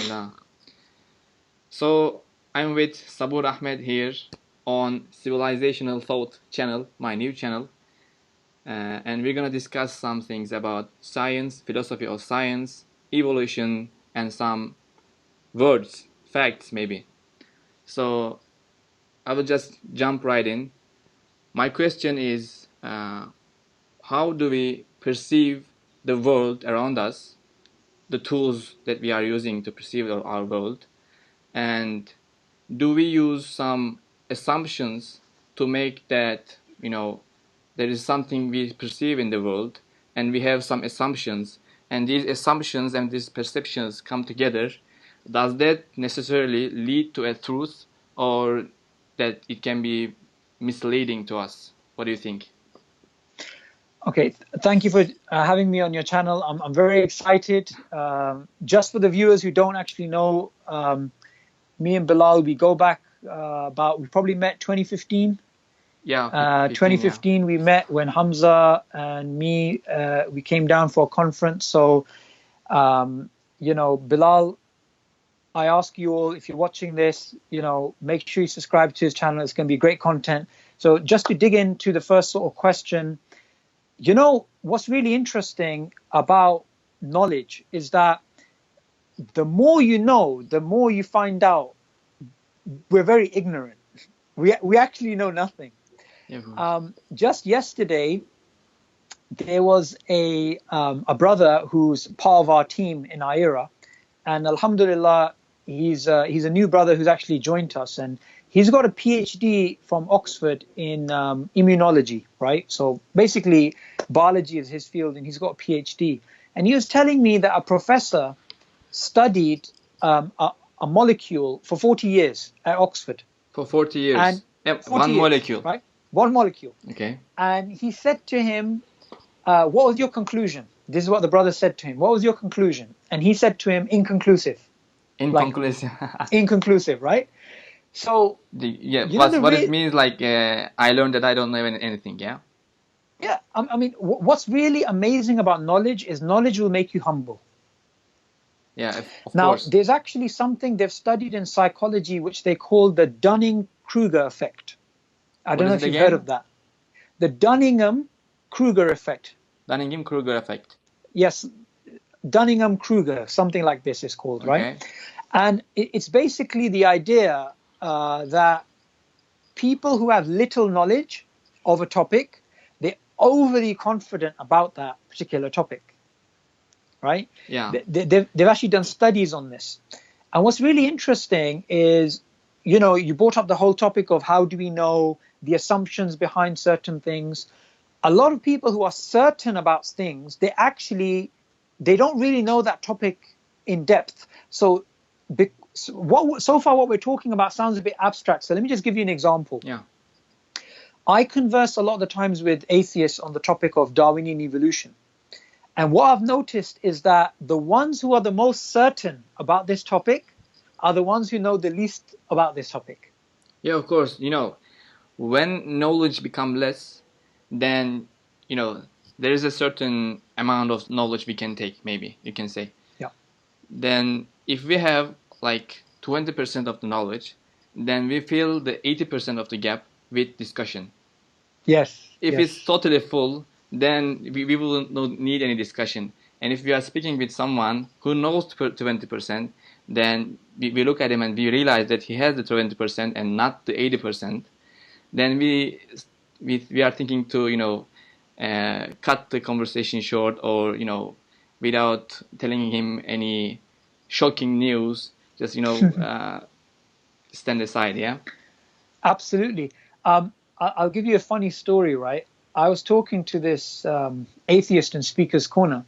Alhamdulillah. So I'm with Suboor Ahmed here on Civilizational Thought channel, my new channel. And we're gonna discuss some things about science, philosophy of science, evolution, and some words, facts maybe. So I will just jump right in. My question is, how do we perceive the world around us, the tools that we are using to perceive our world, and do we use some assumptions to make that, there is something we perceive in the world, and we have some assumptions, and these assumptions and these perceptions come together? Does that necessarily lead to a truth, or that it can be misleading to us? What do you think? Okay, thank you for having me on your channel. I'm very excited. Just for the viewers who don't actually know, me and Bilal, we go back we probably met 2015. Yeah, 2015 we met when Hamza and me, we came down for a conference. So, Bilal, I ask you all, if you're watching this, make sure you subscribe to his channel. It's going to be great content. So just to dig into the first sort of question, what's really interesting about knowledge is that the more you know, the more you find out we're very ignorant. We actually know nothing. Just yesterday, there was a brother who's part of our team in Aira, and Alhamdulillah, he's a new brother who's actually joined us, and he's got a PhD from Oxford in immunology, right? So basically, biology is his field, and he's got a PhD. And he was telling me that a professor studied a molecule for 40 years at Oxford. For 40 years? And 40 one years, molecule. Right? One molecule. Okay. And he said to him, what was your conclusion? This is what the brother said to him. What was your conclusion? And he said to him, inconclusive. Inconclusive. Inconclusive, right? So, what it means, I learned that I don't know anything, yeah? Yeah, I mean, what's really amazing about knowledge is knowledge will make you humble. Yeah, of now, course. There's actually something they've studied in psychology which they call the Dunning-Kruger effect. I don't know if you've heard of that. The Dunning-Kruger effect. Dunning-Kruger effect. Yes, Dunning-Kruger, something like this is called, right? And it's basically the idea that people who have little knowledge of a topic, they're overly confident about that particular topic, right? Yeah. They've actually done studies on this. And what's really interesting is, you brought up the whole topic of how do we know, the assumptions behind certain things. A lot of people who are certain about things, they don't really know that topic in depth. So far what we're talking about sounds a bit abstract. So let me just give you an example. Yeah. I converse a lot of the times with atheists on the topic of Darwinian evolution. And what I've noticed is that the ones who are the most certain about this topic are the ones who know the least about this topic. Yeah, of course. When knowledge becomes less, then, there is a certain amount of knowledge we can take, maybe, you can say. Yeah. Then if we have 20% of the knowledge, then we fill the 80% of the gap with discussion. Yes. If it's totally full, then we will not need any discussion. And if we are speaking with someone who knows 20%, then we look at him and we realize that he has the 20% and not the 80%. Then we are thinking to cut the conversation short, or without telling him any shocking news, just stand aside. Yeah, absolutely. I'll give you a funny story, right? I was talking to this atheist in Speaker's Corner,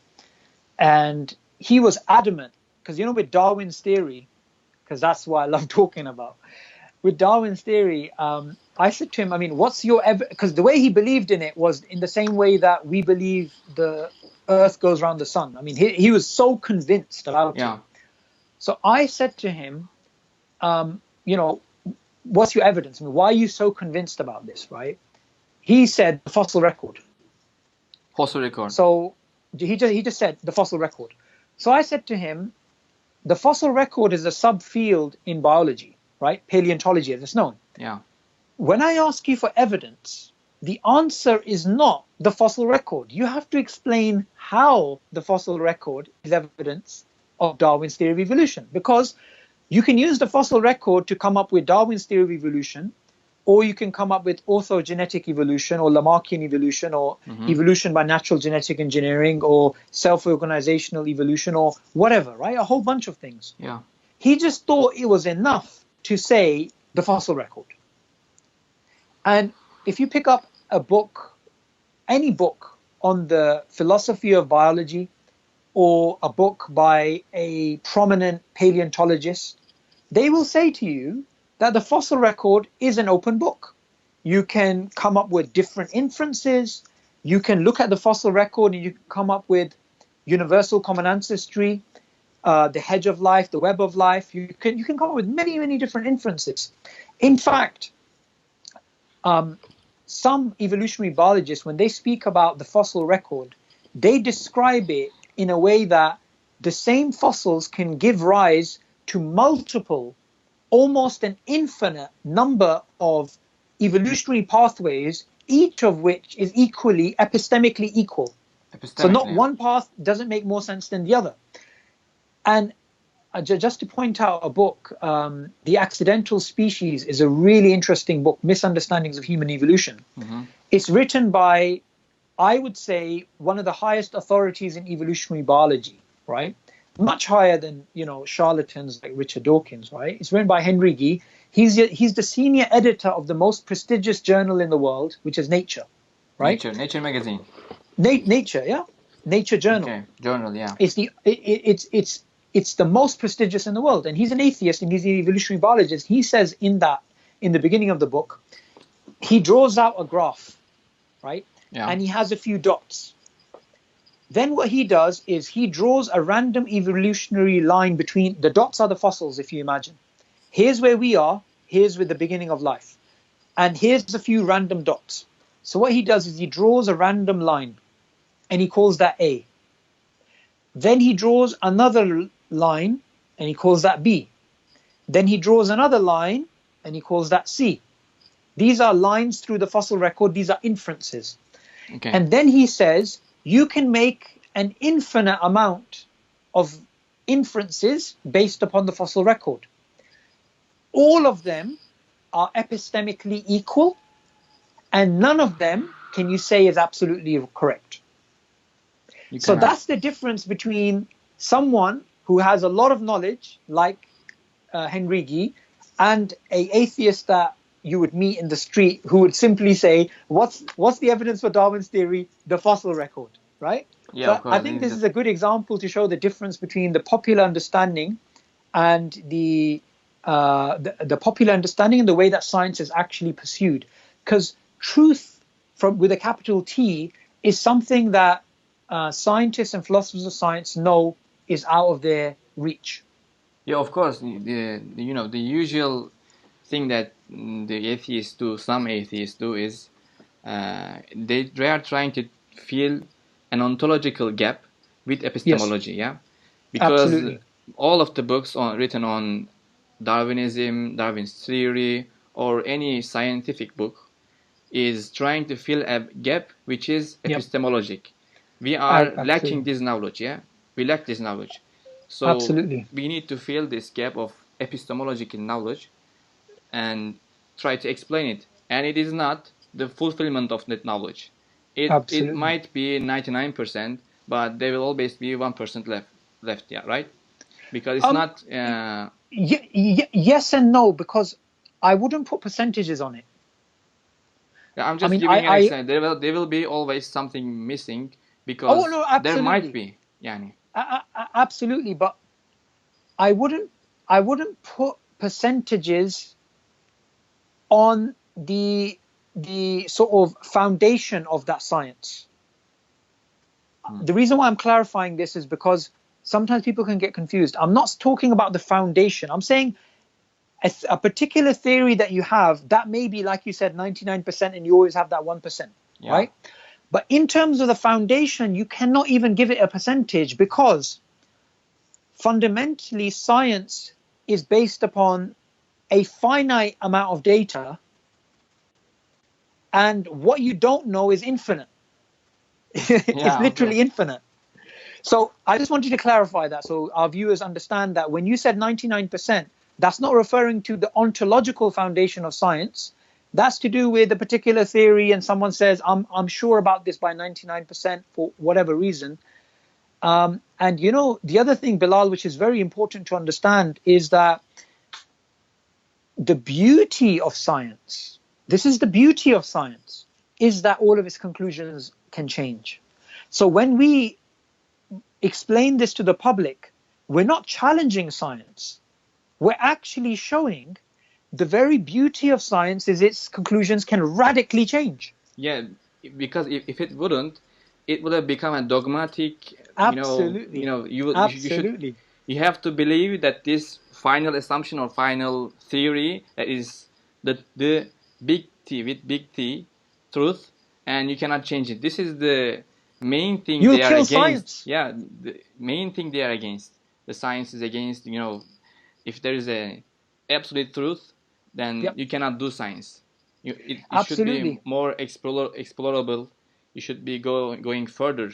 and he was adamant, because with Darwin's theory, because that's what I love talking about, with Darwin's theory, I said to him, I mean, what's your because the way he believed in it was in the same way that we believe the earth goes around the sun. I mean, he was so convinced about it. So I said to him, what's your evidence? I mean, why are you so convinced about this, right? He said the fossil record. Fossil record. So he just said the fossil record. So I said to him, the fossil record is a subfield in biology, right? Paleontology, as it's known. Yeah. When I ask you for evidence, the answer is not the fossil record. You have to explain how the fossil record is evidence of Darwin's theory of evolution, because you can use the fossil record to come up with Darwin's theory of evolution, or you can come up with orthogenetic evolution or Lamarckian evolution or evolution by natural genetic engineering or self-organizational evolution or whatever, right? A whole bunch of things. Yeah. He just thought it was enough to say the fossil record. And if you pick up a book, any book on the philosophy of biology, or a book by a prominent paleontologist, they will say to you that the fossil record is an open book. You can come up with different inferences. You can look at the fossil record and you can come up with universal common ancestry, the hedge of life, the web of life. You can come up with many, many different inferences. In fact, some evolutionary biologists, when they speak about the fossil record, they describe it in a way that the same fossils can give rise to multiple, almost an infinite number of evolutionary pathways, each of which is equally epistemically equal. So not one path doesn't make more sense than the other. And just to point out a book, The Accidental Species is a really interesting book, Misunderstandings of Human Evolution. It's written by, I would say, one of the highest authorities in evolutionary biology, right? Much higher than, charlatans like Richard Dawkins, right? It's written by Henry Gee. He's the senior editor of the most prestigious journal in the world, which is Nature, right? Nature magazine. Nature, yeah, Nature journal. Okay, journal, yeah. It's the most prestigious in the world, and he's an atheist and he's an evolutionary biologist. He says in the beginning of the book, he draws out a graph, right? Yeah. And he has a few dots. Then what he does is he draws a random evolutionary line between the dots are the fossils, if you imagine. Here's where we are, here's with the beginning of life. And here's a few random dots. So what he does is he draws a random line and he calls that A. Then he draws another line and he calls that B. Then he draws another line and he calls that C. These are lines through the fossil record. These are inferences. Okay. And then he says, you can make an infinite amount of inferences based upon the fossil record. All of them are epistemically equal, and none of them can you say is absolutely correct. So that's the difference between someone who has a lot of knowledge, like Henry Gee, and an atheist that you would meet in the street who would simply say, what's the evidence for Darwin's theory? The fossil record, right? Yeah, so of course. I think this is a good example to show the difference between the popular understanding and the popular understanding and the way that science is actually pursued. Because truth, with a capital T, is something that scientists and philosophers of science know is out of their reach. Yeah, of course. The usual thing that some atheists do is they are trying to fill an ontological gap with epistemology. Yes. Yeah, because Absolutely. all of the books written on Darwinism, Darwin's theory, or any scientific book is trying to fill a gap which is epistemologic. We are lacking this knowledge. Yeah, we lack this knowledge. So Absolutely. we need to fill this gap of epistemological knowledge and try to explain it. And it is not the fulfillment of that knowledge. It might be 99%, but there will always be 1% left. Yeah, right? Because it's not. Yes and no, because I wouldn't put percentages on it. I'm just giving an example. There will be always something missing because there might be. Yani. Absolutely, but I wouldn't put percentages on the sort of foundation of that science. The reason why I'm clarifying this is because sometimes people can get confused. I'm not talking about the foundation. I'm saying a particular theory that you have, that may be, like you said, 99%, and you always have that 1%, right? But in terms of the foundation, you cannot even give it a percentage, because fundamentally science is based upon a finite amount of data, and what you don't know is infinite. It's Yeah, of literally course. infinite. So I just wanted to clarify that so our viewers understand that when you said 99%, that's not referring to the ontological foundation of science. That's to do with a particular theory, and someone says, I'm sure about this by 99% for whatever reason. And you know, the other thing, Bilal, which is very important to understand, is that the beauty of science, this is the beauty of science, is that all of its conclusions can change. So when we explain this to the public, we're not challenging science. We're actually showing the very beauty of science is its conclusions can radically change. Yeah, because if it wouldn't, it would have become a dogmatic. Absolutely. Absolutely. You have to believe that this final assumption or final theory that is the big T with big T truth, and you cannot change it. This is the main thing You'll they are kill against. science. Yeah, the main thing they are against. The science is against. If there is a absolute truth, then Yep. you cannot do science. It should be Absolutely. more explorable. You should be going further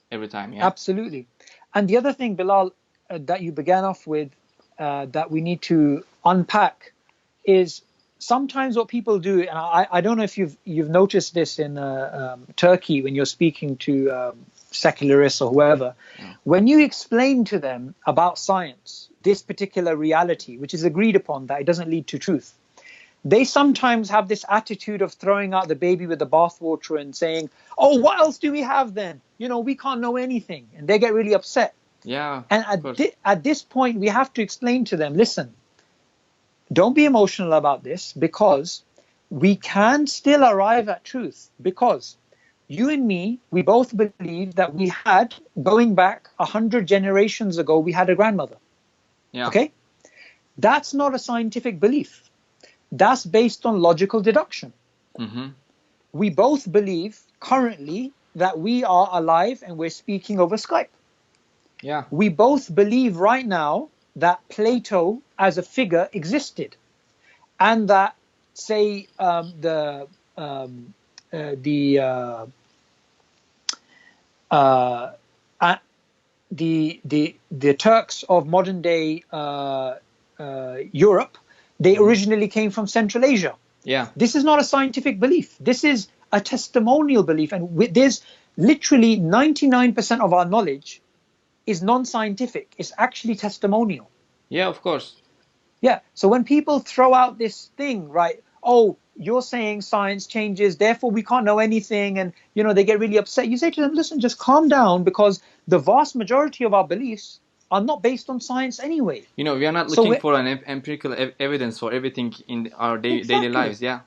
every time. Yeah. Absolutely. And the other thing, Bilal, that you began off with, that we need to unpack is sometimes what people do, and I don't know if you've noticed this in Turkey when you're speaking to secularists or whoever, when you explain to them about science, this particular reality, which is agreed upon that it doesn't lead to truth, they sometimes have this attitude of throwing out the baby with the bathwater and saying, oh, what else do we have then? We can't know anything. And they get really upset. Yeah. And at this point, we have to explain to them, listen, don't be emotional about this, because we can still arrive at truth, because you and me, we both believe that we had, going back 100 generations ago, we had a grandmother. Yeah. Okay? That's not a scientific belief. That's based on logical deduction. Mm-hmm. We both believe currently that we are alive and we're speaking over Skype. Yeah. We both believe right now that Plato as a figure existed, and that, say, the Turks of modern day Europe, they originally came from Central Asia. Yeah. This is not a scientific belief. This is a testimonial belief. And there's literally 99% of our knowledge is non-scientific. It's actually testimonial. Yeah, of course. Yeah. So when people throw out this thing, right, oh, you're saying science changes, therefore we can't know anything, and they get really upset. You say to them, listen, just calm down, because the vast majority of our beliefs are not based on science anyway. We are not looking for an empirical evidence for everything in our daily lives. Yeah.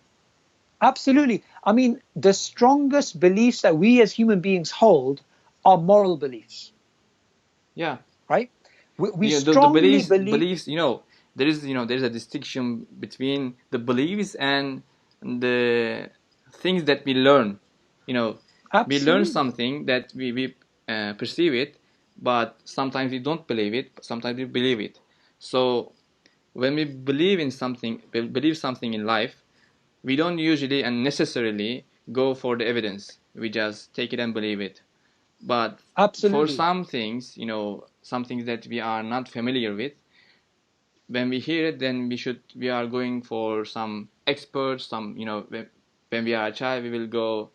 Absolutely. I mean, the strongest beliefs that we as human beings hold are moral beliefs. Yeah. Right? We strongly beliefs, there's a distinction between the beliefs and the things that we learn. We learn something that we perceive it, but sometimes we don't believe it, sometimes we believe it. So when we believe something in life, we don't usually and necessarily go for the evidence. We just take it and believe it. But for some things, some things that we are not familiar with, when we hear it, then we are going for some experts. When we are a child, we will go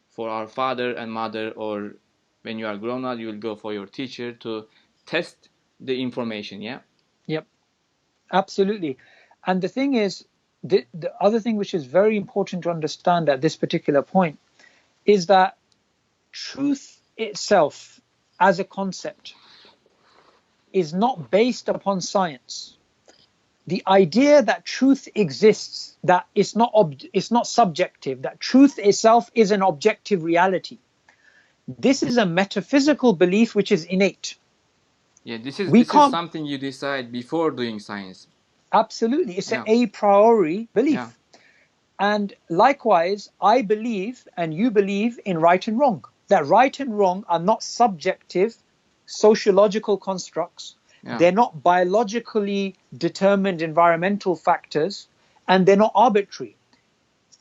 for our father and mother, or when you are grown up, you will go for your teacher to test the information. Yeah. Yep. Absolutely. And the thing is, the other thing which is very important to understand at this particular point is that truth itself as a concept is not based upon science. The idea that truth exists, that it's not subjective, that truth itself is an objective reality, this is a metaphysical belief which is innate. Yeah, this is something you decide before doing science. Absolutely. It's an a priori belief. Yeah. And likewise, I believe and you believe in right and wrong. That right and wrong are not subjective sociological constructs, Yeah. They're not biologically determined environmental factors, and they're not arbitrary.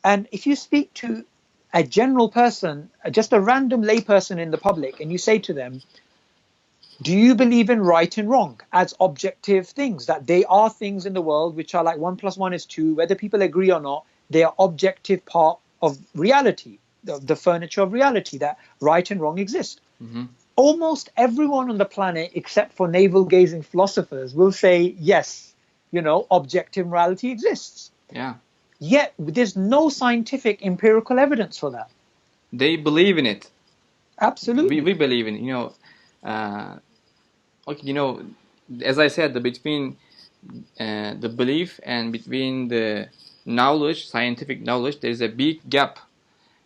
And if you speak to a general person, just a random layperson in the public, and you say to them, do you believe in right and wrong as objective things, that they are things in the world which are like 1 + 1 is 2, whether people agree or not, they are objective part of reality, the furniture of reality, that right and wrong exist. Mm-hmm. Almost everyone on the planet, except for navel-gazing philosophers, will say, yes, objective morality exists. Yeah. Yet there's no scientific empirical evidence for that. They believe in it. Absolutely. We believe in it. Okay, as I said, between the belief and between the knowledge, scientific knowledge, there is a big gap,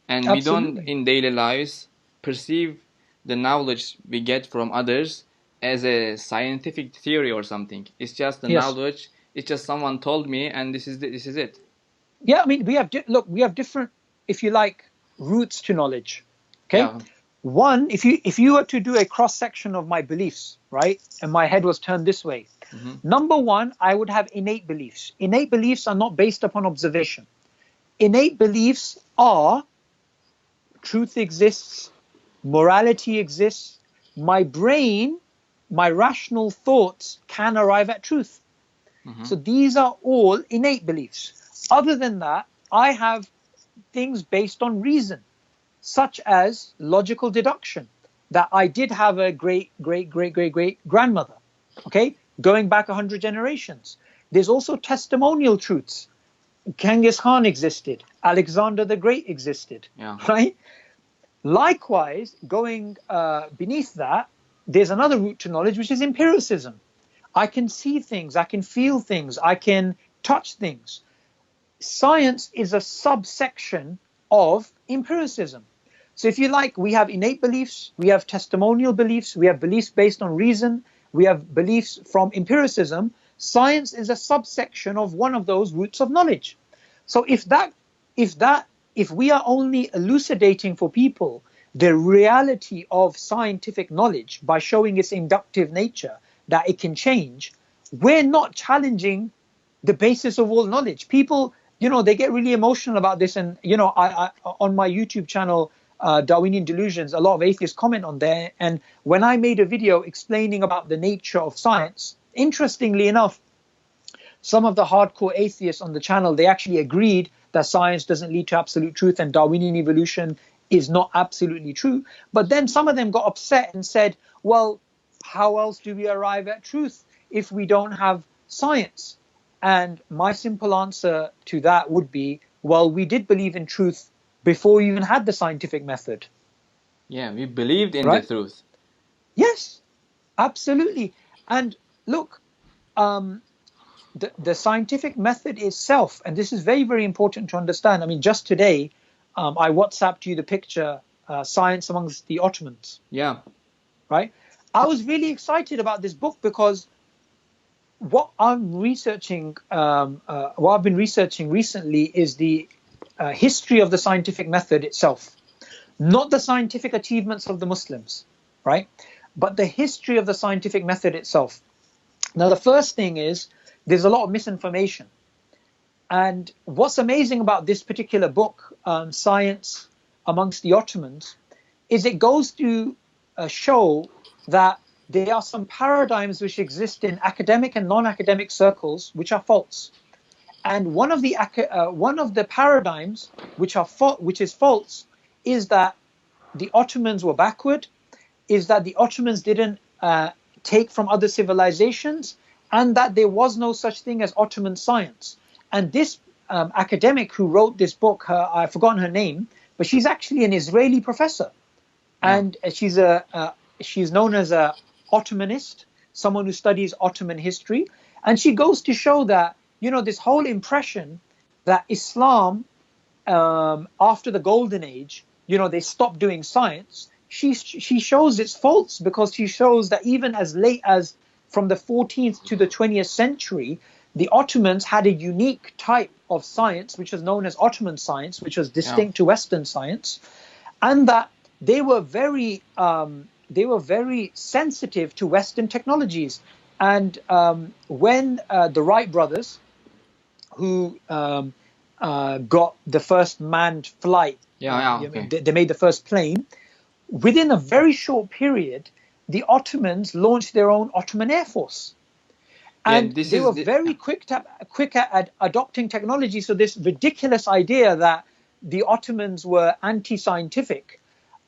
and we don't Absolutely. in daily lives perceive the knowledge we get from others as a scientific theory or something. It's just the Yes. knowledge. It's just someone told me, and this is it. Yeah, I mean, we have different, if you like, routes to knowledge. Okay. Yeah. One, if you were to do a cross section of my beliefs, right, and my head was turned this way, Mm-hmm. number one, I would have innate beliefs. Innate beliefs are not based upon observation. Innate beliefs are truth exists, morality exists. My brain, my rational thoughts can arrive at truth. Mm-hmm. So these are all innate beliefs. Other than that, I have things based on reason, such as logical deduction, that I did have a great grandmother, okay, going back 100 generations. There's also testimonial truths. Genghis Khan existed. Alexander the Great existed, Yeah. right? Likewise, going beneath that, there's another route to knowledge, which is empiricism. I can see things, I can feel things, I can touch things. Science is a subsection of empiricism. So if you like, we have innate beliefs, we have testimonial beliefs, we have beliefs based on reason, we have beliefs from empiricism. Science is a subsection of one of those routes of knowledge. So if we are only elucidating for people the reality of scientific knowledge by showing its inductive nature, that it can change, we're not challenging the basis of all knowledge. People, they get really emotional about this. And, I on my YouTube channel, Darwinian Delusions, a lot of atheists comment on there. And when I made a video explaining about the nature of science, interestingly enough, some of the hardcore atheists on the channel, they actually agreed that science doesn't lead to absolute truth and Darwinian evolution is not absolutely true. But then some of them got upset and said, well, how else do we arrive at truth if we don't have science? And my simple answer to that would be, well, we did believe in truth before we even had the scientific method. Yeah, we believed in Right? the truth. Yes, absolutely. And look, the scientific method itself, and this is very, very important to understand. I mean, just today, I WhatsApped you the picture, Science Amongst the Ottomans. Yeah. Right? I was really excited about this book because what I'm researching, what I've been researching recently is the history of the scientific method itself, not the scientific achievements of the Muslims, right? But the history of the scientific method itself. Now, the first thing is there's a lot of misinformation. And what's amazing about this particular book, Science Amongst the Ottomans, is it goes to show that there are some paradigms which exist in academic and non-academic circles which are false. And one of the paradigms which is false is that the Ottomans were backward, is that the Ottomans didn't take from other civilizations, and that there was no such thing as Ottoman science. And this academic who wrote this book, I've forgotten her name, but she's actually an Israeli professor, and she's known as a Ottomanist, someone who studies Ottoman history, and she goes to show that this whole impression that Islam after the Golden Age, they stopped doing science. She shows it's false, because she shows that even as late as from the 14th to the 20th century, the Ottomans had a unique type of science, which was known as Ottoman science, which was distinct to Western science, and that they were very sensitive to Western technologies. And when the Wright brothers, who got the first manned flight, Okay. they made the first plane, within a very short period, the Ottomans launched their own Ottoman Air Force. And this they is were very quick at adopting technology. So this ridiculous idea that the Ottomans were anti-scientific,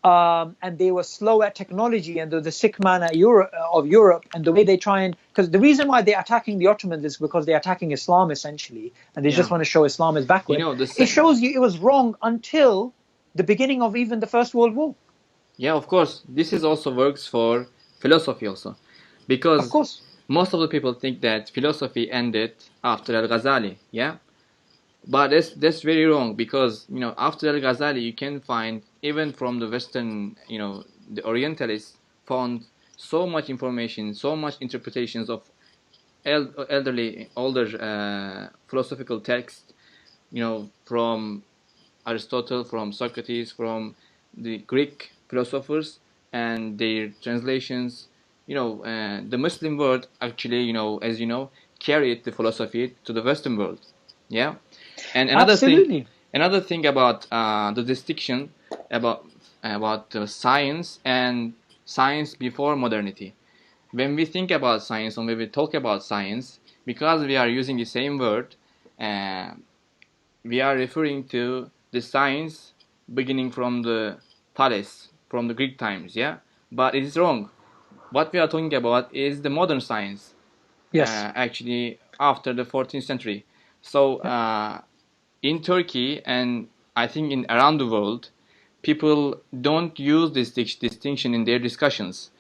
and they were slow at technology, and they're the sick man of Europe, and the way they try and, because the reason why they're attacking the Ottomans is because they're attacking Islam essentially, and they just want to show Islam is backward. It shows you it was wrong until the beginning of even the First World War. Yeah, of course. This is also works for philosophy also, because of course, most of the people think that philosophy ended after Al-Ghazali. Yeah, but that's very wrong, because after Al-Ghazali you can find, even from the Western, the Orientalists found so much information, so much interpretations of older philosophical texts, from Aristotle, from Socrates, from the Greek philosophers and their translations. The Muslim world actually, as you know, carried the philosophy to the Western world. Yeah. And absolutely. Another thing about the distinction about science and science before modernity. When we think about science, or when we talk about science, because we are using the same word, we are referring to the science beginning from the Thales, from the Greek times, yeah? But it is wrong. What we are talking about is the modern science, Yes. actually after the 14th century. So in Turkey, and I think in around the world, people don't use this distinction in their discussions.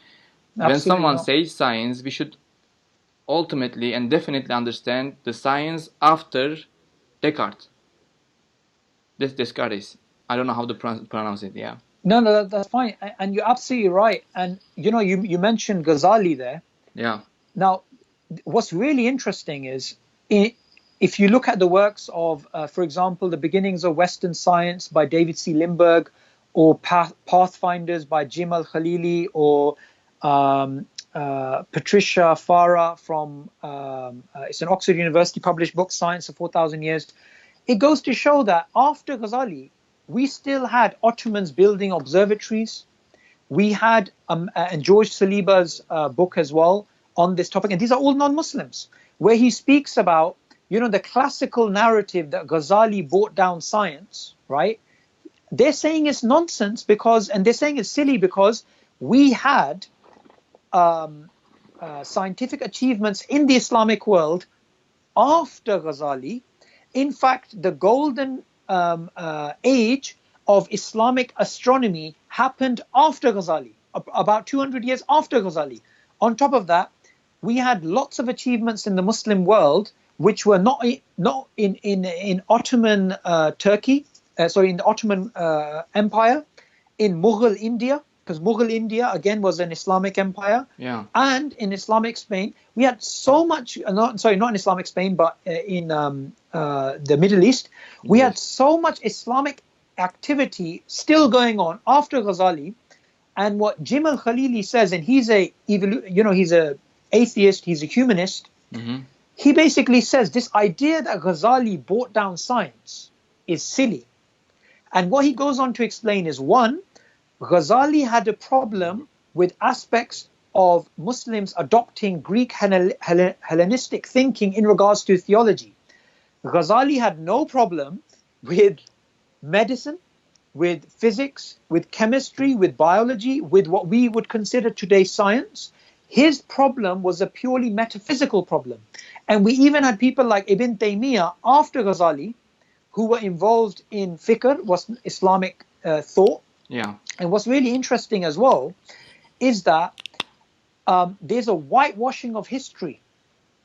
Absolutely When someone not. says science, we should ultimately and definitely understand the science after Descartes. Descartes. I don't know how to pronounce it. Yeah. No, that's fine, and you're absolutely right. And you mentioned Ghazali there. Yeah. Now, what's really interesting is, if you look at the works of, for example, The Beginnings of Western Science by David C. Lindbergh, or Pathfinders by Jim Al-Khalili, or Patricia Farah from, it's an Oxford University published book, Science of 4,000 Years. It goes to show that after Ghazali, we still had Ottomans building observatories. We had, and George Saliba's book as well on this topic, and these are all non-Muslims, where he speaks about, the classical narrative that Ghazali brought down science, right? They're saying it's nonsense and they're saying it's silly because we had scientific achievements in the Islamic world after Ghazali. In fact, the golden age of Islamic astronomy happened after Ghazali, about 200 years after Ghazali. On top of that, we had lots of achievements in the Muslim world which were not in Ottoman Turkey, in the Ottoman Empire, in Mughal India, because Mughal India again was an Islamic empire. Yeah. And in Islamic Spain, we had so much. Not in Islamic Spain, but in the Middle East, we had so much Islamic activity still going on after Ghazali. And what Jim Al-Khalili says, and he's a atheist, he's a humanist. Mm-hmm. He basically says this idea that Ghazali brought down science is silly. And what he goes on to explain is, one, Ghazali had a problem with aspects of Muslims adopting Greek Hellenistic thinking in regards to theology. Ghazali had no problem with medicine, with physics, with chemistry, with biology, with what we would consider today science. His problem was a purely metaphysical problem. And we even had people like Ibn Taymiyyah after Ghazali who were involved in fiqh, was Islamic thought. Yeah. And what's really interesting as well is that there's a whitewashing of history,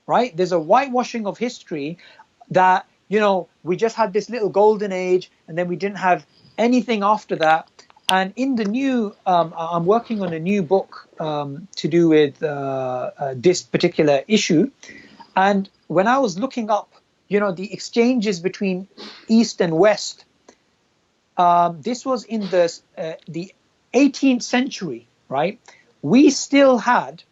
right? There's a whitewashing of history that, we just had this little golden age and then we didn't have anything after that. And in the new, I'm working on a new book to do with this particular issue. And when I was looking up, the exchanges between East and West, this was in the 18th century, right? We still had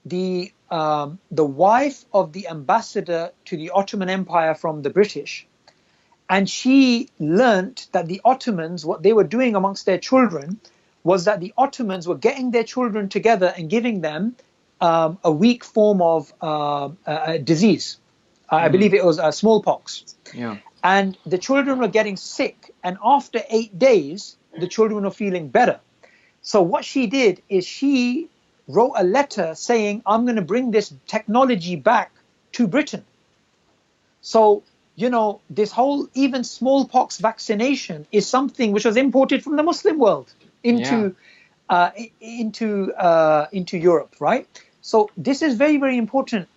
the the wife of the ambassador to the Ottoman Empire from the British. And she learnt that the Ottomans, what they were doing amongst their children, was that the Ottomans were getting their children together and giving them a weak form of a disease. I believe it was smallpox. Yeah. And the children were getting sick. And after 8 days, the children were feeling better. So what she did is she wrote a letter saying, I'm going to bring this technology back to Britain. So, you know, this whole even smallpox vaccination is something which was imported from the Muslim world into Europe, right? So this is very, very important,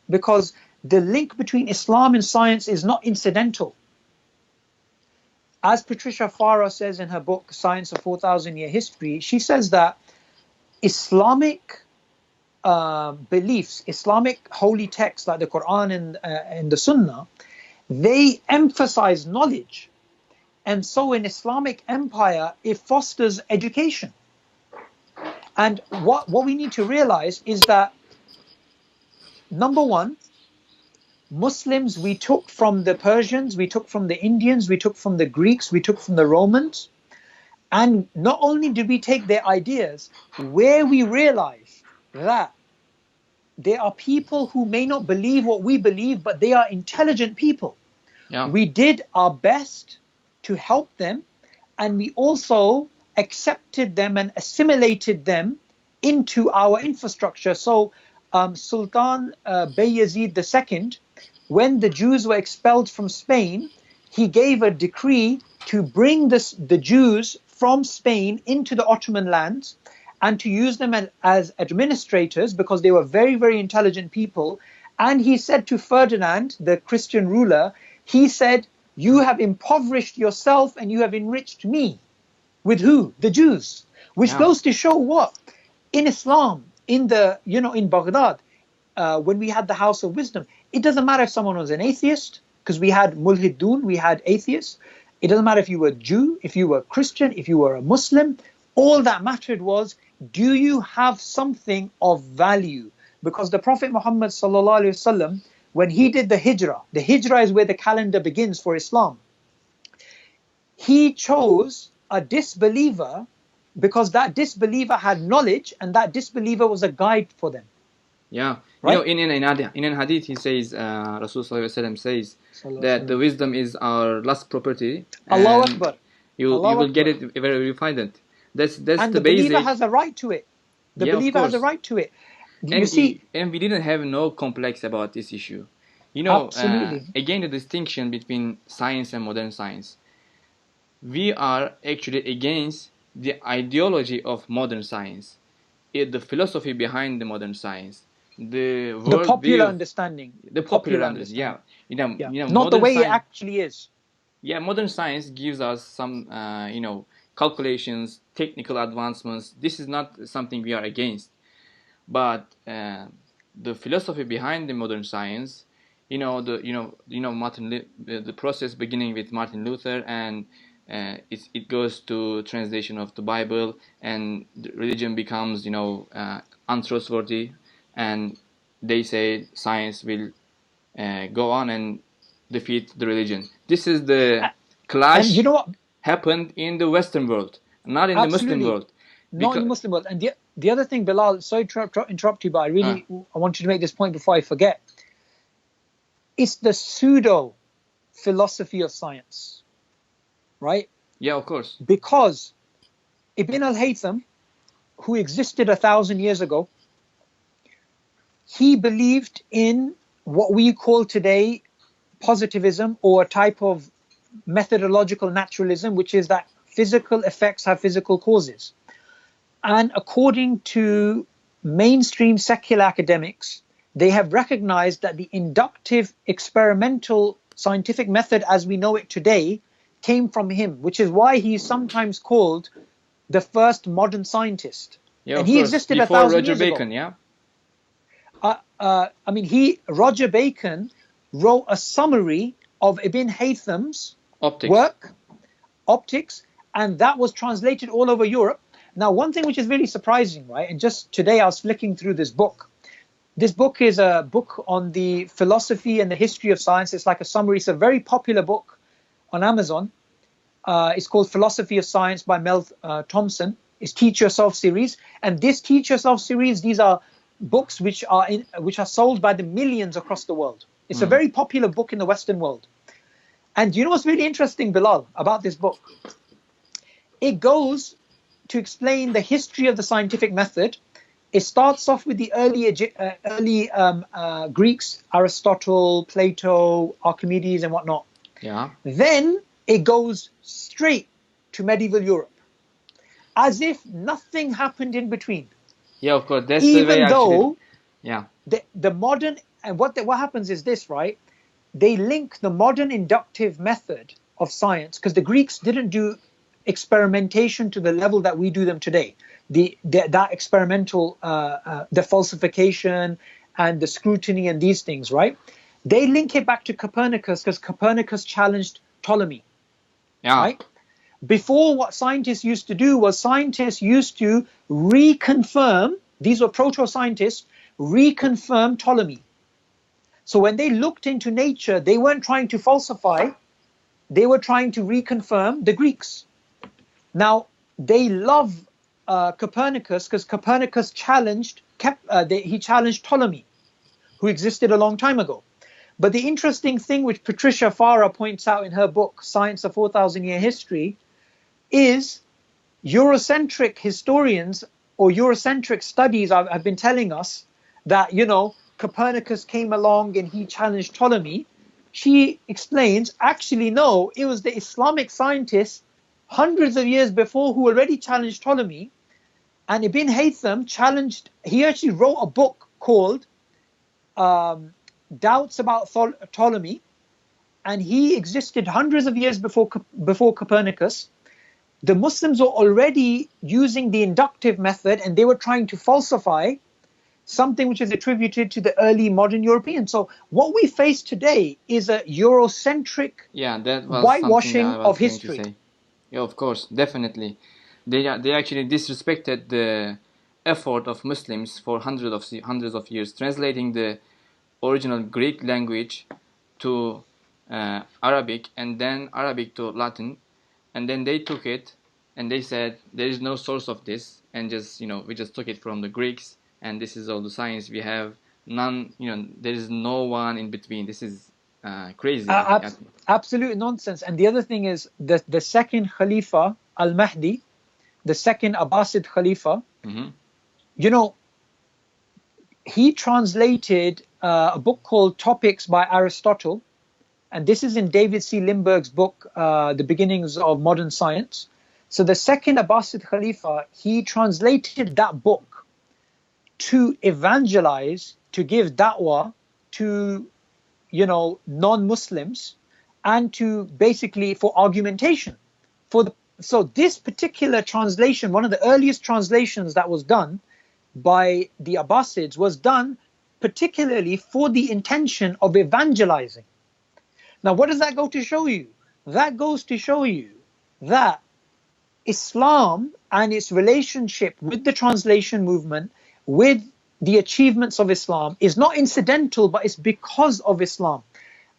because the link between Islam and science is not incidental. As Patricia Farah says in her book, Science of 4,000-Year History, she says that Islamic beliefs, Islamic holy texts like the Quran and the Sunnah, they emphasize knowledge. And so in Islamic empire, it fosters education. And what we need to realize is that, number one, Muslims we took from the Persians, we took from the Indians, we took from the Greeks, we took from the Romans. And not only did we take their ideas, where we realize that there are people who may not believe what we believe, but they are intelligent people. Yeah. We did our best to help them, and we also accepted them and assimilated them into our infrastructure. So Sultan Bayezid II, when the Jews were expelled from Spain, he gave a decree to bring the Jews from Spain into the Ottoman lands and to use them as administrators, because they were very, very intelligent people. And he said to Ferdinand, the Christian ruler, he said, you have impoverished yourself and you have enriched me. With who? The Jews. Which goes to show what? In Islam, in Baghdad, when we had the House of Wisdom, it doesn't matter if someone was an atheist, because we had mulhidun, we had atheists. It doesn't matter if you were Jew, if you were Christian, if you were a Muslim. All that mattered was, do you have something of value? Because the Prophet Muhammad sallallahu alaihi wasallam, when he did the hijrah is where the calendar begins for Islam. He chose a disbeliever because that disbeliever had knowledge, and that disbeliever was a guide for them. Yeah, right? You know, in an hadith, he says, Rasulullah says that the wisdom is our last property. Allahu Akbar. You will get it wherever you find it. That's and the the basic. believer has a right to it. The believer has a right to it. And we didn't have no complex about this issue. You know, again, the distinction between science and modern science. We are actually against the ideology of modern science, the philosophy behind the modern science, the popular understanding. The popular understanding. Yeah. You know, not the way it actually is. Yeah, modern science gives us some, calculations, technical advancements. This is not something we are against, but the philosophy behind the modern science, the process beginning with Martin Luther, and it goes to translation of the Bible, and the religion becomes, untrustworthy, and they say science will go on and defeat the religion. This is the clash. And you know what happened in the Western world, not in the Muslim world. Not in the Muslim world. And the other thing, Bilal, sorry to interrupt you, but I want you to make this point before I forget. It's the pseudo philosophy of science, right? Yeah, of course. Because Ibn al-Haytham, who existed 1,000 years ago, he believed in what we call today positivism, or a type of methodological naturalism, which is that physical effects have physical causes. And according to mainstream secular academics, they have recognized that the inductive experimental scientific method as we know it today came from him, which is why he is sometimes called the first modern scientist. Yeah, and he existed before 1,000 Roger years Bacon, ago. Yeah. Roger Bacon wrote a summary of Ibn Haytham's work, optics, and that was translated all over Europe. Now, one thing which is really surprising, right? And just today I was flicking through this book. This book is a book on the philosophy and the history of science. It's like a summary. It's a very popular book on Amazon. It's called Philosophy of Science by Mel Thompson. It's Teach Yourself series. And this Teach Yourself series, these are books which are sold by the millions across the world. It's a very popular book in the Western world. And you know what's really interesting, Bilal, about this book? It goes to explain the history of the scientific method. It starts off with the early Greeks, Aristotle, Plato, Archimedes, and whatnot. Yeah. Then it goes straight to medieval Europe, as if nothing happened in between. Yeah, of course. That's the way Even though yeah. the modern, and what happens is this, right? They link the modern inductive method of science, because the Greeks didn't do experimentation to the level that we do them today. That experimental, the falsification and the scrutiny and these things, right? They link it back to Copernicus, because Copernicus challenged Ptolemy. Yeah. Right? Before, what scientists used to do was scientists used to reconfirm, these were proto-scientists, reconfirm Ptolemy. So when they looked into nature, they weren't trying to falsify, they were trying to reconfirm the Greeks. Now, they love Copernicus because Copernicus challenged Ptolemy, who existed a long time ago. But the interesting thing, which Patricia Farah points out in her book, Science: A 4,000-Year History, is Eurocentric historians or Eurocentric studies have been telling us that, you know, Copernicus came along and he challenged Ptolemy. She explains, actually, no, it was the Islamic scientists hundreds of years before who already challenged Ptolemy. And Ibn Haytham he actually wrote a book called Doubts About Ptolemy, and he existed hundreds of years before Copernicus. The Muslims were already using the inductive method, and they were trying to falsify something which is attributed to the early modern Europeans. So what we face today is a Eurocentric whitewashing of history. Yeah, of course, definitely. They actually disrespected the effort of Muslims for hundreds of years, translating the original Greek language to Arabic, and then Arabic to Latin, and then they took it and they said there is no source of this, and we just took it from the Greeks, and this is all the science we have. None, there is no one in between. This is crazy. Absolute nonsense. And the other thing is the second Khalifa al-Mahdi, the second Abbasid Khalifa, he translated a book called Topics by Aristotle. And this is in David C. Lindbergh's book, The Beginnings of Modern Science. So the second Abbasid Khalifa, he translated that book to evangelize, to give da'wah to, non-Muslims, and to basically for argumentation. So this particular translation, one of the earliest translations that was done by the Abbasids, was done particularly for the intention of evangelizing. Now, what does that go to show you? That goes to show you that Islam and its relationship with the translation movement, with the achievements of Islam, is not incidental, but it's because of Islam.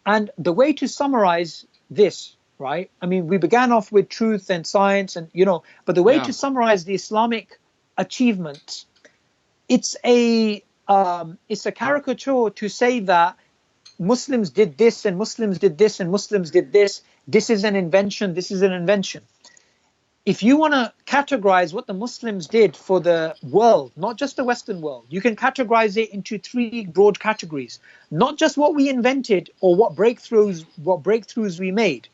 And the way to summarize this, right? I mean, we began off with truth and science, and but the way to summarize the Islamic achievements, it's a caricature to say that Muslims did this and Muslims did this and Muslims did this. This is an invention. This is an invention. If you want to categorize what the Muslims did for the world, not just the Western world, you can categorize it into three broad categories. Not just what we invented or what breakthroughs we made,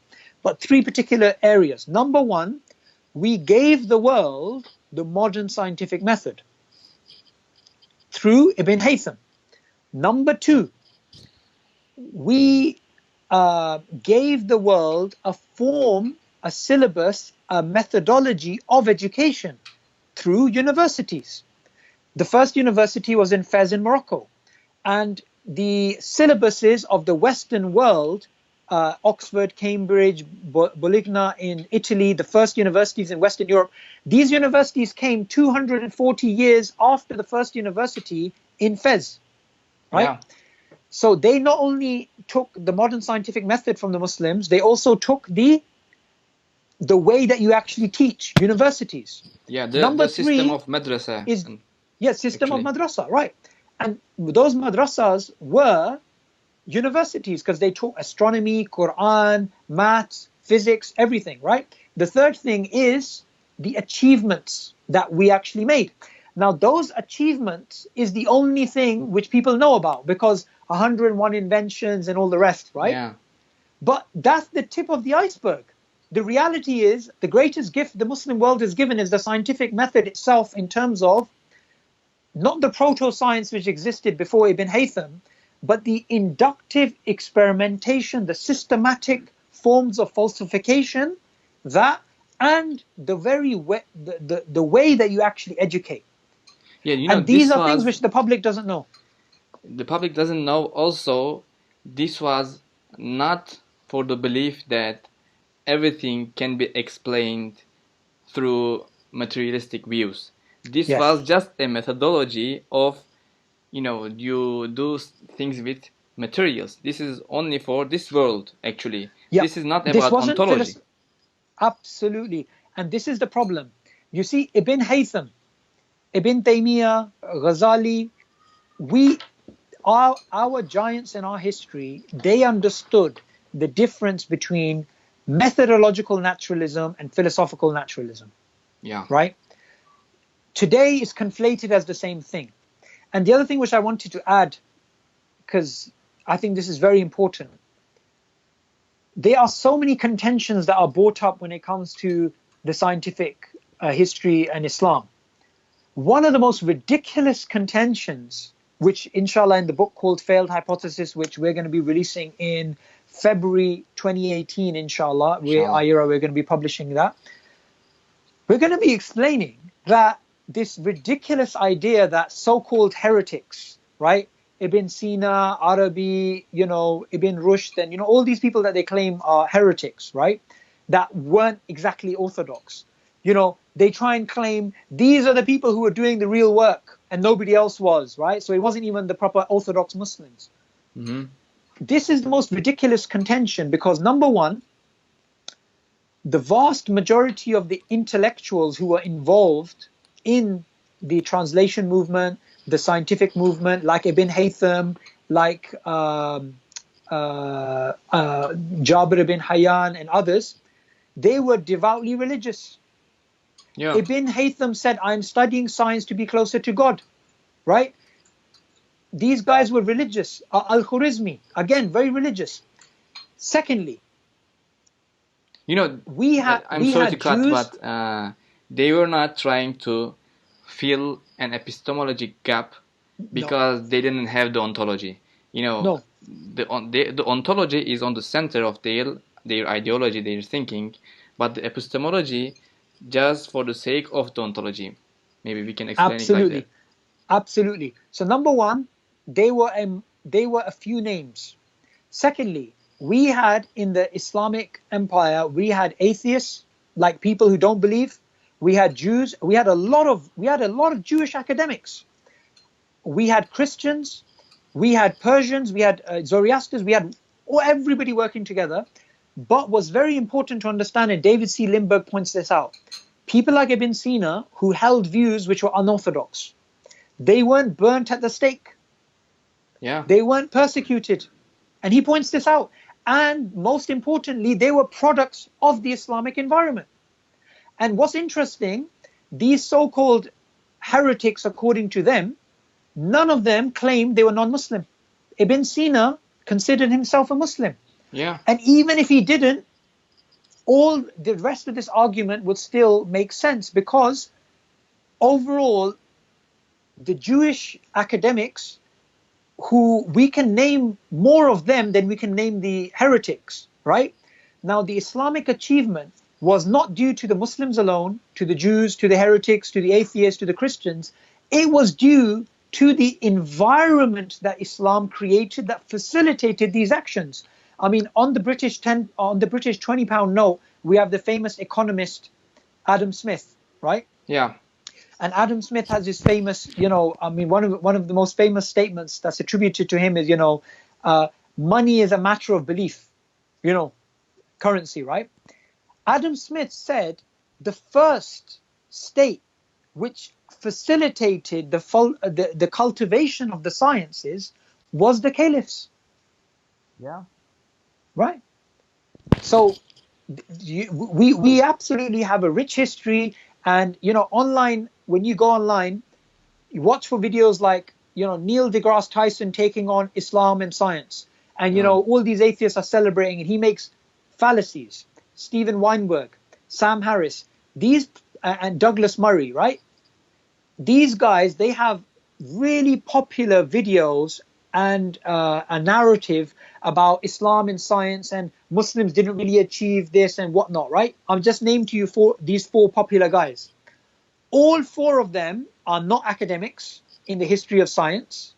but three particular areas. Number one, we gave the world the modern scientific method through Ibn Haytham. Number two, we gave the world a form, a syllabus, a methodology of education through universities. The first university was in Fez in Morocco. And the syllabuses of the Western world, Oxford, Cambridge, Bologna in Italy, the first universities in Western Europe, these universities came 240 years after the first university in Fez. right? Yeah. So they not only took the modern scientific method from the Muslims, they also took the way that you actually teach, universities. Yeah, Number the system three of madrasa, is, and yes, system of actually, madrasa, right? And those madrasas were universities because they taught astronomy, Quran, maths, physics, everything, right? The third thing is the achievements that we actually made. Now, those achievements is the only thing which people know about because 101 inventions and all the rest, right? yeah, But that's the tip of the iceberg. The reality is the greatest gift the Muslim world is given is the scientific method itself in terms of not the proto-science which existed before Ibn Haytham, but the inductive experimentation, the systematic forms of falsification, that and the very way, the way that you actually educate. yeah. You know, And these this are things was which the public doesn't know. the public doesn't know. Also, this was not for the belief that everything can be explained through materialistic views. This Yes. was just a methodology of, you do things with materials. This is only for this world, actually. Yeah. This is not This about wasn't ontology. absolutely. And this is the problem. You see, Ibn Haytham, Ibn Taymiyyah, Ghazali, we our giants in our history, they understood the difference between methodological naturalism and philosophical naturalism, Yeah. right? Today is conflated as the same thing. And the other thing which I wanted to add, because I think this is very important, there are so many contentions that are brought up when it comes to the scientific history and Islam. One of the most ridiculous contentions, which inshallah in the book called Failed Hypothesis, which we're going to be releasing in February 2018, inshallah, we're going to be publishing that. We're going to be explaining that this ridiculous idea that so-called heretics, right? Ibn Sina, Arabi, Ibn Rushd, and, all these people that they claim are heretics, right? That weren't exactly orthodox. They try and claim these are the people who were doing the real work and nobody else was, right? So it wasn't even the proper Orthodox Muslims. Mm-hmm. This is the most ridiculous contention because, number one, the vast majority of the intellectuals who were involved in the translation movement, the scientific movement, like Ibn Haytham, like Jabir ibn Hayyan and others, they were devoutly religious. Yeah. Ibn Haytham said, I'm studying science to be closer to God, right? These guys were religious. Al-Khwarizmi, again, very religious. Secondly, I'm sorry to cut, Jews, but they were not trying to fill an epistemologic gap because they didn't have the ontology. No. The ontology is on the center of their ideology, their thinking, but the epistemology just for the sake of the ontology. Maybe we can explain it like that. Absolutely. So number one, they were a few names. Secondly, we had in the Islamic Empire, we had atheists, like people who don't believe. We had Jews. We had a lot of Jewish academics. We had Christians. We had Persians. We had Zoroastrians. We had everybody working together. But what's very important to understand, and David C. Lindbergh points this out, people like Ibn Sina who held views which were unorthodox. They weren't burnt at the stake. Yeah. They weren't persecuted. And he points this out. And most importantly, they were products of the Islamic environment. And what's interesting, these so-called heretics, according to them, none of them claimed they were non-Muslim. Ibn Sina considered himself a Muslim. Yeah. And even if he didn't, all the rest of this argument would still make sense because overall, the Jewish academics, who we can name more of them than we can name the heretics, right? Now, the Islamic achievement was not due to the Muslims alone, to the Jews, to the heretics, to the atheists, to the Christians. It was due to the environment that Islam created that facilitated these actions. I mean, on the British £20 note, we have the famous economist Adam Smith, right? Yeah. And Adam Smith has this famous, I mean, one of the most famous statements that's attributed to him is, money is a matter of belief, currency, right? Adam Smith said the first state which facilitated the cultivation of the sciences was the caliphs. Yeah. Right. So we absolutely have a rich history, and online, when you go online, you watch for videos like Neil deGrasse Tyson taking on Islam and science, and all these atheists are celebrating, and he makes fallacies. Stephen Weinberg, Sam Harris, these and Douglas Murray, right? These guys, they have really popular videos and a narrative about Islam and science, and Muslims didn't really achieve this and whatnot, right? I've just named to you these four popular guys. All four of them are not academics in the history of science,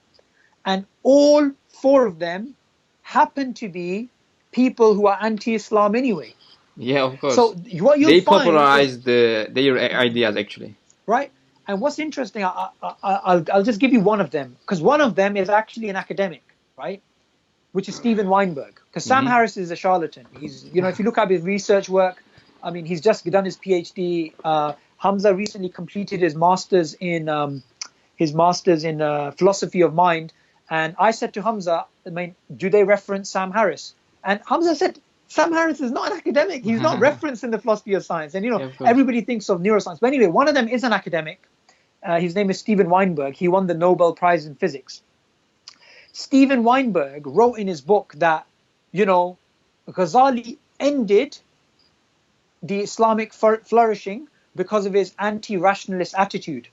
and all four of them happen to be people who are anti-Islam anyway. Yeah, of course. So what you'll they find popularized their ideas, actually. Right. And what's interesting, I'll just give you one of them, because one of them is actually an academic, right? Which is Stephen Weinberg. Because Sam Harris is a charlatan. He's, if you look at his research work, I mean, he's just done his PhD. Hamza recently completed his master's in philosophy of mind. And I said to Hamza, I mean, do they reference Sam Harris? And Hamza said, Sam Harris is not an academic. He's not referenced in the philosophy of science. And, everybody thinks of neuroscience. But anyway, one of them is an academic. His name is Stephen Weinberg. He won the Nobel Prize in Physics. Stephen Weinberg wrote in his book that, Ghazali ended the Islamic flourishing because of his anti-rationalist attitude,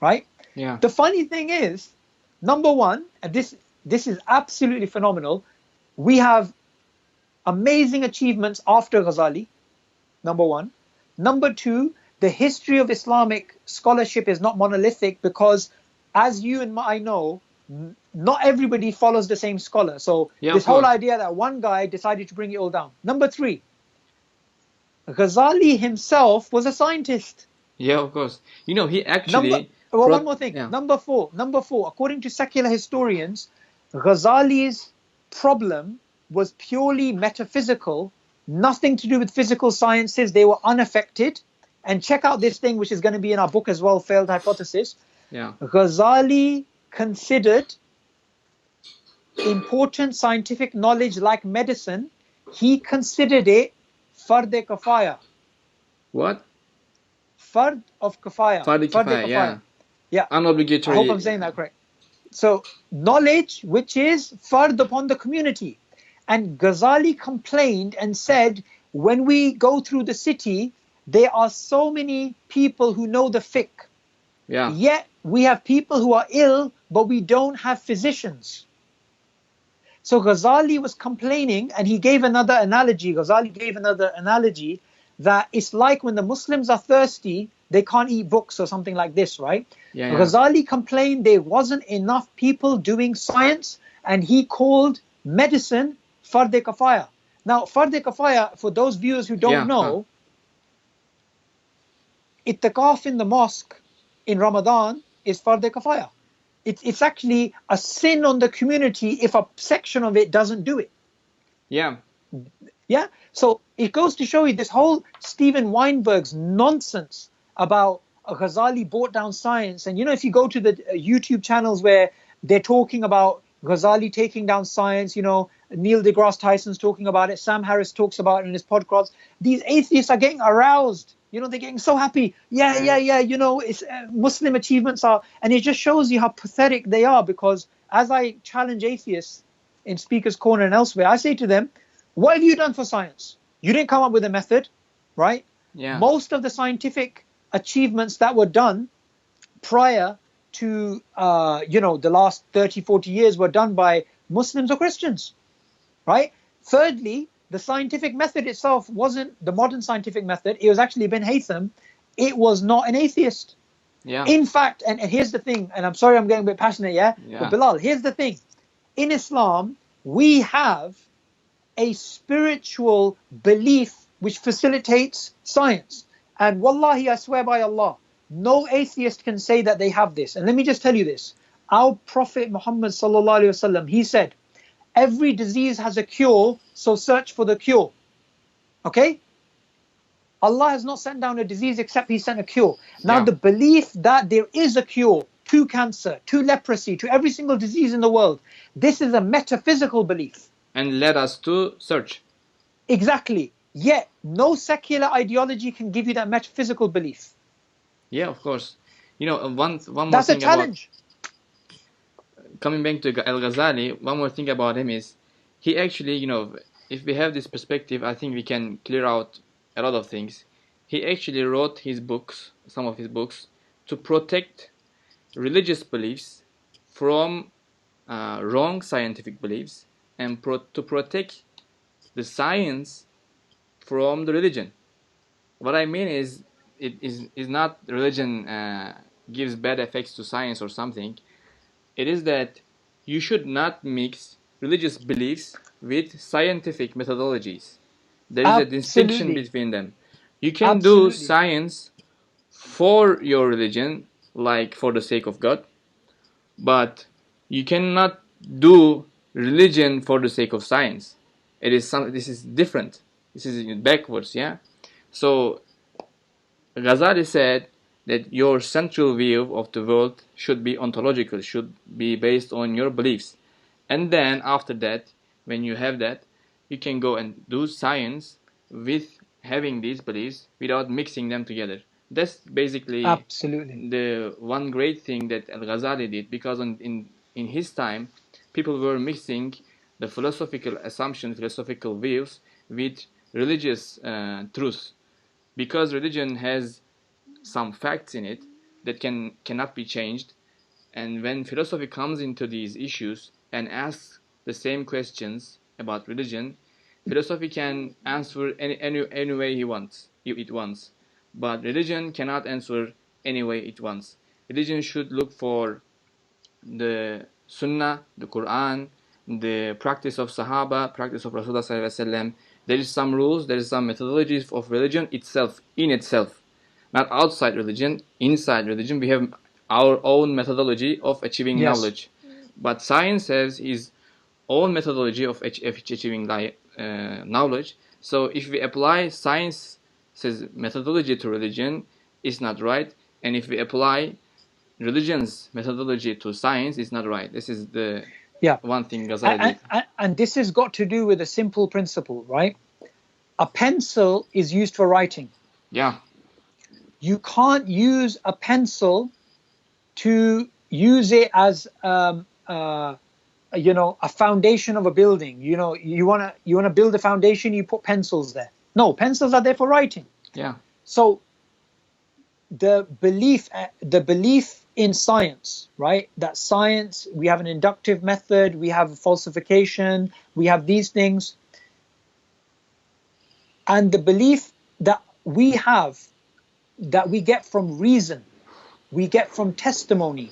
right? Yeah. The funny thing is, number one, and this is absolutely phenomenal, we have amazing achievements after Ghazali, number one. Number two, the history of Islamic scholarship is not monolithic, because, as you and I know, not everybody follows the same scholar. So this whole idea that one guy decided to bring it all down. Number three, Ghazali himself was a scientist. Yeah, of course. He actually... one more thing. Yeah. Number four, according to secular historians, Ghazali's problem was purely metaphysical, nothing to do with physical sciences. They were unaffected. And check out this thing, which is going to be in our book as well, Failed Hypothesis. Yeah. Ghazali considered important scientific knowledge like medicine. He considered it fard-e kifaya. What? Fard of kifaya. Fard-e kifaya, yeah. Yeah. Unobligatory. I hope I'm saying that correct. So knowledge which is fard upon the community. And Ghazali complained and said, when we go through the city, there are so many people who know the fiqh. Yeah. Yet we have people who are ill, but we don't have physicians. So Ghazali was complaining, and he gave another analogy. That it's like when the Muslims are thirsty, they can't eat books or something like this, right? Yeah. Ghazali complained there wasn't enough people doing science, and he called medicine fard-e kifaya. Now, fard-e kifaya, for those viewers who don't know, itikaf in the mosque in Ramadan is fard-e kifaya. It's actually a sin on the community if a section of it doesn't do it. Yeah. Yeah. So it goes to show you this whole Stephen Weinberg's nonsense about Ghazali brought down science. And, if you go to the YouTube channels where they're talking about Ghazali taking down science, Neil deGrasse Tyson's talking about it, Sam Harris talks about it in his podcast, these atheists are getting aroused. They're getting so happy. Yeah. It's Muslim achievements are, and it just shows you how pathetic they are. Because as I challenge atheists in Speaker's Corner and elsewhere, I say to them, what have you done for science? You didn't come up with a method, right? Yeah. Most of the scientific achievements that were done prior to, the last 30, 40 years were done by Muslims or Christians, right? Thirdly, the scientific method itself wasn't the modern scientific method. It was actually Ibn Haytham. It was not an atheist. Yeah. In fact, and here's the thing, and I'm sorry I'm getting a bit passionate, yeah? But Bilal, here's the thing. In Islam, we have a spiritual belief which facilitates science. And wallahi, I swear by Allah, No atheist can say that they have this. And let me just tell you this. Our Prophet Muhammad sallallahu alaihi wasallam, he said, every disease has a cure, so search for the cure. Okay? Allah has not sent down a disease except He sent a cure. Now, the belief that there is a cure to cancer, to leprosy, to every single disease in the world, this is a metaphysical belief. And led us to search. Exactly. Yet, no secular ideology can give you that metaphysical belief. Yeah, of course. You know, one more That's thing a challenge. Coming back to Al-Ghazali, one more thing about him is, he actually, you know, if we have this perspective, I think we can clear out a lot of things. He actually wrote his books, some of his books, to protect religious beliefs from wrong scientific beliefs, and to protect the science from the religion. What I mean is, it is not religion gives bad effects to science or something. It is that you should not mix religious beliefs with scientific methodologies. There is a distinction between them. You can do science for your religion, like for the sake of God, but you cannot do religion for the sake of science. This is different. This is backwards, yeah? So Ghazali said that your central view of the world should be ontological, should be based on your beliefs. And then after that, when you have that, you can go and do science with having these beliefs without mixing them together. That's basically the one great thing that Al-Ghazali did, because in his time, people were mixing the philosophical assumptions, philosophical views with religious truths. Because religion has some facts in it that cannot be changed, and when philosophy comes into these issues and asks the same questions about religion, philosophy can answer any way it wants, but religion cannot answer any way it wants. Religion should look for the Sunnah, the Quran, the practice of Sahaba, practice of Rasulullah sallallahu alaihi wasallam. There is some rules, there is some methodologies of religion itself, in itself. Not outside religion, inside religion. We have our own methodology of achieving knowledge. But science has its own methodology of achieving knowledge. So if we apply science's methodology to religion, it's not right. And if we apply religion's methodology to science, it's not right. This is the one thing Ghazali did. And this has got to do with a simple principle, right? A pencil is used for writing. Yeah. You can't use a pencil to use it as a foundation of a building. You wanna build a foundation, you put pencils there. No, pencils are there for writing. Yeah. So the belief in science, right? That science, we have an inductive method, we have falsification, we have these things. And the belief that we have, that we get from reason, we get from testimony,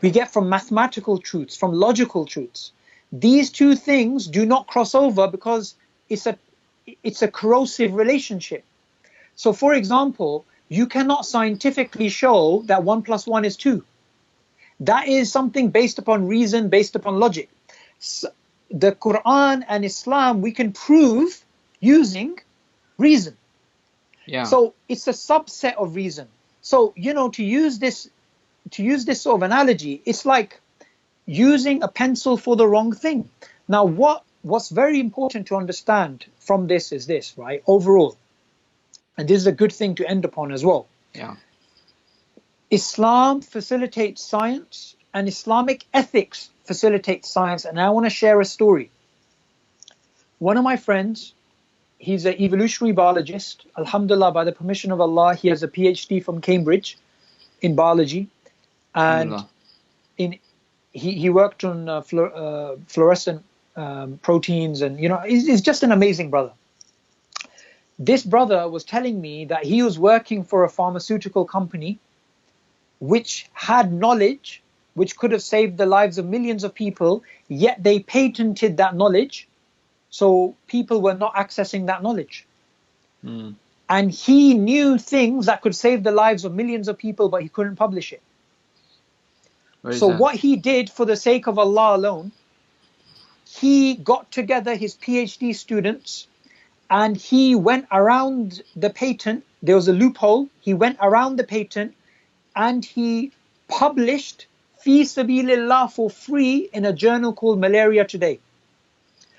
we get from mathematical truths, from logical truths. These two things do not cross over because it's a corrosive relationship. So for example, you cannot scientifically show that 1 + 1 is 2. That is something based upon reason, based upon logic. So the Quran and Islam we can prove using reason. Yeah. So it's a subset of reason. So to use this sort of analogy, it's like using a pencil for the wrong thing. Now what's very important to understand from this is this, right? Overall, and this is a good thing to end upon as well. Yeah. Islam facilitates science, and Islamic ethics facilitates science. And I want to share a story. One of my friends, he's an evolutionary biologist. Alhamdulillah, by the permission of Allah, he has a PhD from Cambridge in biology. And he worked on fluorescent proteins, and he's just an amazing brother. This brother was telling me that he was working for a pharmaceutical company which had knowledge which could have saved the lives of millions of people, yet they patented that knowledge, so people were not accessing that knowledge. And he knew things that could save the lives of millions of people, but he couldn't publish it. So what he did for the sake of Allah alone, he got together his PhD students and he went around the patent. There was a loophole. He went around the patent and he published Fi Sabilillah for free in a journal called Malaria Today.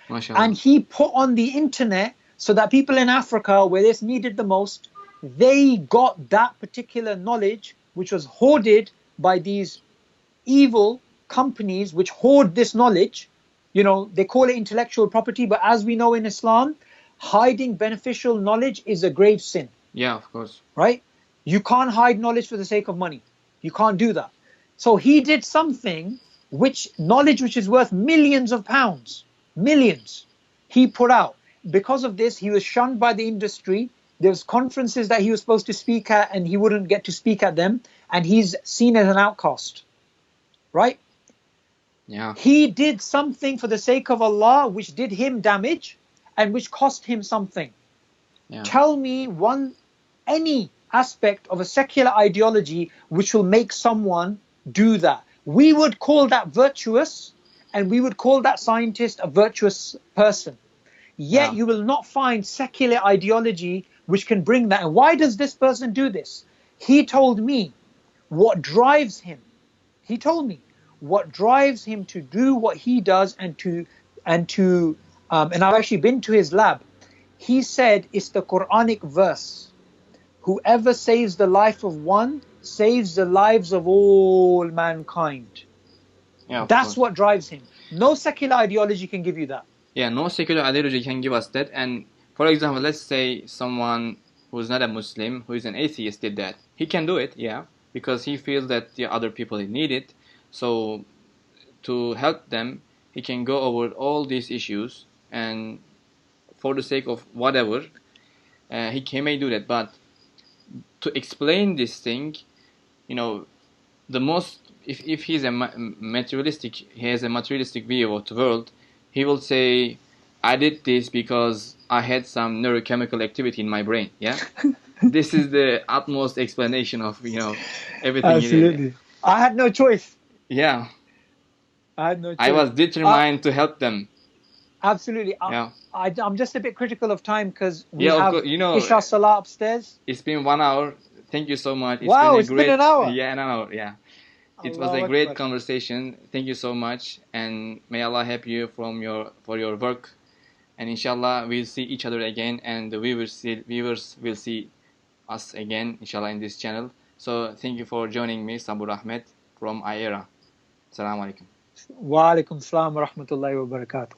MashaAllah. And he put on the internet so that people in Africa, where this needed the most, they got that particular knowledge, which was hoarded by these evil companies which hoard this knowledge. You know, they call it intellectual property, but as we know in Islam, hiding beneficial knowledge is a grave sin. Yeah, of course. Right? You can't hide knowledge for the sake of money. You can't do that. So he did something knowledge which is worth millions of pounds, millions, he put out. Because of this, he was shunned by the industry. There was conferences that he was supposed to speak at and he wouldn't get to speak at them. And he's seen as an outcast. Right? Yeah. He did something for the sake of Allah which did him damage and which cost him something. Yeah. Tell me any aspect of a secular ideology which will make someone do that. We would call that virtuous and we would call that scientist a virtuous person. Yet you will not find secular ideology which can bring that. And why does this person do this? He told me what drives him. He told me what drives him to do what he does and I've actually been to his lab. He said it's the Quranic verse. Whoever saves the life of one saves the lives of all mankind. Yeah, that's what drives him. No secular ideology can give you that. Yeah, no secular ideology can give us that. And for example, let's say someone who's not a Muslim, who is an atheist, did that. He can do it, yeah, because he feels that the other people need it. So to help them, he can go over all these issues, and for the sake of whatever, he may do that. But to explain this thing, you know, the most, if he's a he has a materialistic view of the world, he will say, I did this because I had some neurochemical activity in my brain. Yeah, this is the utmost explanation of everything. Absolutely. I had no choice. Yeah, I had no choice. I was determined to help them. Absolutely. Yeah. I'm just a bit critical of time because we yeah, have Isha Salah upstairs. It's been 1 hour. Thank you so much. It's been an hour. Yeah, an hour. Yeah. It was a great conversation. Thank you so much, and may Allah help you for your work. And inshallah, we'll see each other again, and the viewers will see us again, inshallah, in this channel. So thank you for joining me, Suboor Ahmad from iEra. Assalamu alaikum. Wa alaikum salam wa rahmatullahi wa barakatuh.